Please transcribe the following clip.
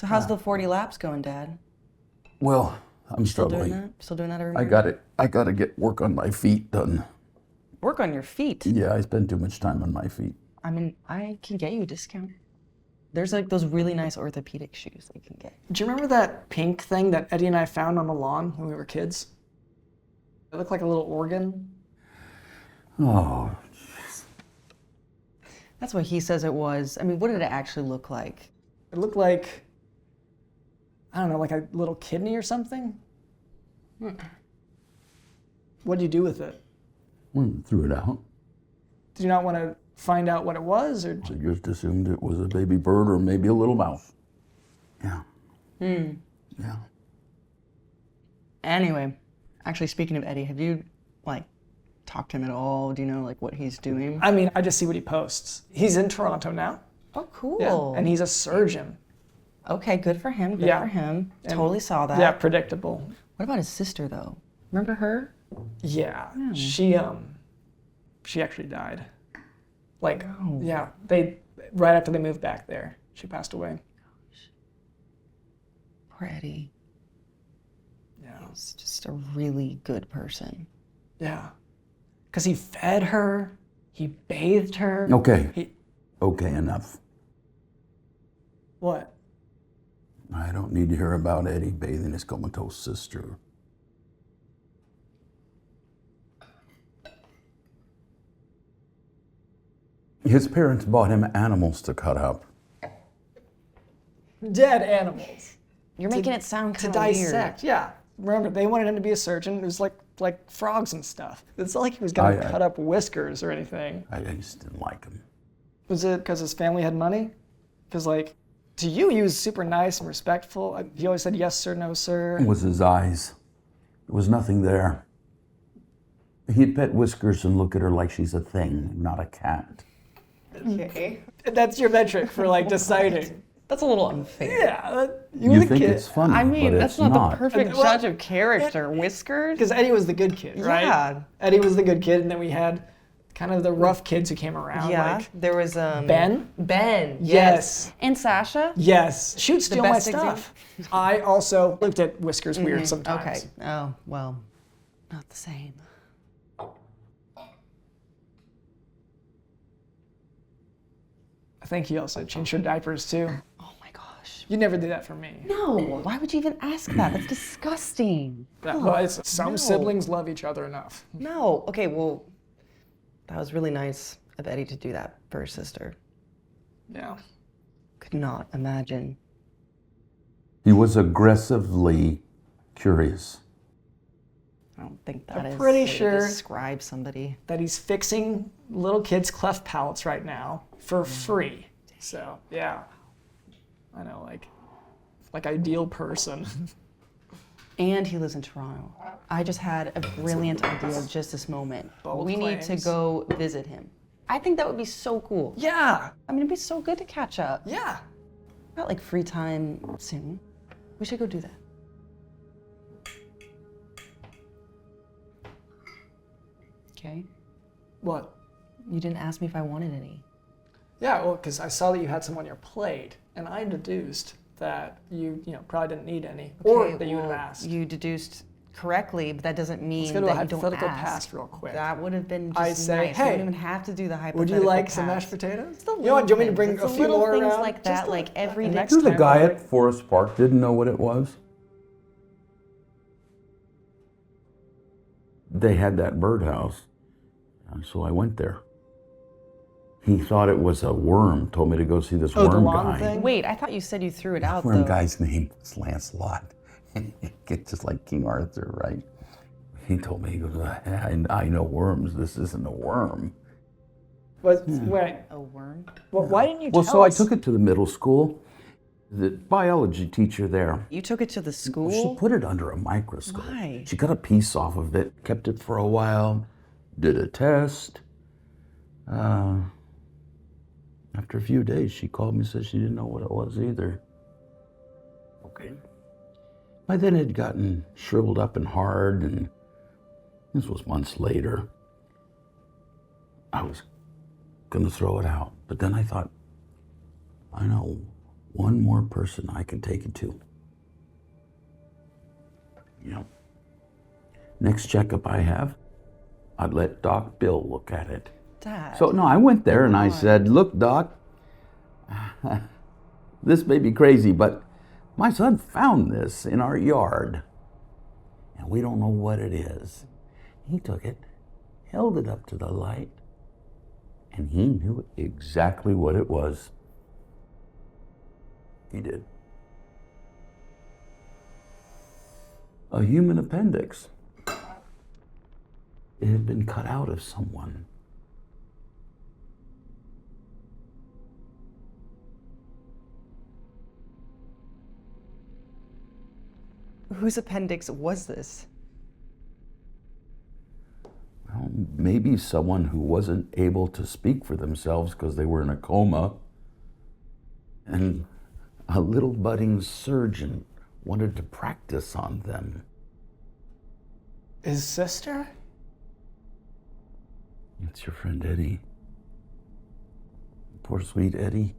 So how's the 40 laps going, Dad? Well, I'm struggling. Still doing that every I morning? got to get work on my feet done. Work on your feet? Yeah, I spend too much time on my feet. I mean, I can get you a discount. There's like those really nice orthopedic shoes that you can get. Do you remember that pink thing that Eddie and I found on the lawn when we were kids? It looked like a little organ. Oh, That's what he says it was. I mean, what did it actually look like? It looked like, I don't know, like a little kidney or something? What did you do with it? threw it out. Did you not want to find out what it was, or? I just assumed it was a baby bird or maybe a little mouse. Yeah. Yeah. Anyway, actually, speaking of Eddie, have you, like, talked to him at all? Do you know, like, what he's doing? I mean, I just see what he posts. He's in Toronto now. Oh, cool. Yeah. And he's a surgeon. Okay, good for him. Good Yeah. for him. And- Totally saw that. Yeah, predictable. What about his sister, though? Remember her? Yeah. She actually died. Like, Oh. yeah, right after they moved back there, she passed away. Poor Eddie. Yeah. He's just a really good person. Yeah. Because he fed her, he bathed her. Okay. Okay, enough. What? I don't need to hear about Eddie bathing his comatose sister. His parents bought him animals to cut up. Dead animals. You're making it sound To kind of weird. dissect, yeah. Remember, they wanted him to be a surgeon. It was like frogs and stuff. It's not like he was going to cut up whiskers or anything. I just didn't like him. Was it because his family had money? Because, like, to you, he was super nice and respectful. He always said yes, sir, no, sir. It was his eyes. There was nothing there. He'd pet Whiskers and look at her like she's a thing, not a cat. Okay. That's your metric for, like, deciding. That's a little unfair. Yeah. You were the think kid. it's funny, I mean, but that's it's not the perfect Well, judge of character. Whiskers? Because Eddie was the good kid, right? Yeah. Eddie was the good kid, and then we had kind of the rough kids who came around. Yeah. Like, There was Ben? Ben. Yes. And Sasha? yes. She would steal my best stuff. I also looked at Whiskers weird sometimes. Okay. Oh, well, not the same. I think he also changed your diapers, too. Oh my gosh. You never did that for me. No, why would you even ask that? That's disgusting. Well, some no. siblings love each other enough. No. Okay, well, that was really nice of Eddie to do that for his sister. Yeah. Could not imagine. He was aggressively curious. I don't think that I'm is pretty way to sure- describe somebody. That he's fixing little kids' cleft palates right now for free. So, yeah. I know, like ideal person. And he lives in Toronto. I just had a brilliant idea just this moment. Bold We need to claims. go visit him. I think that would be so cool. Yeah. I mean, it'd be so good to catch up. Yeah. Got like free time soon. We should go do that. Okay. What? You didn't ask me if I wanted any. Yeah, well, because I saw that you had some on your plate, and I deduced that you probably didn't need any, or Okay, that you would have well, asked. You deduced correctly, but that doesn't mean Let's go to that a you don't hypothetical ask. pass real quick. That would have been just I say, nice. You hey, don't even have to do the hypothetical Would you like pass. some mashed potatoes? It's the You know what? Do you want me to little bring things. a It's the few little more things around? like that, Just like every and day. next The time guy I'll- at Forest Park didn't know what it was. They had that birdhouse, and so I went there. He thought it was a worm, told me to go see this Oh, the worm lawn guy. thing? Wait, I thought you said you threw it out, Worm though. guy's name was Lancelot. It's just like King Arthur, right? He told me, he goes, I know worms, this isn't a worm. But wait, A worm? well, why didn't you Well, tell so I us? took it to the middle school. The biology teacher there, You took it to the she school? put it under a microscope. Why? She got a piece off of it, kept it for a while, did a test. After a few days, she called me and said she didn't know what it was either. Okay. By then it had gotten shriveled up and hard, and this was months later. I was gonna throw it out, but then I thought, I know one more person I can take it to. Yeah. Next checkup I have, I'd let Doc Bill look at it. Dad. So, no, I went there and I said, look, Doc, this may be crazy, but my son found this in our yard, and we don't know what it is. He took it, held it up to the light, and he knew exactly what it was. He did. A human appendix. It had been cut out of someone. Whose appendix was this? Well, maybe someone who wasn't able to speak for themselves because they were in a coma. And a little budding surgeon wanted to practice on them. His sister? It's your friend Eddie. Poor sweet Eddie.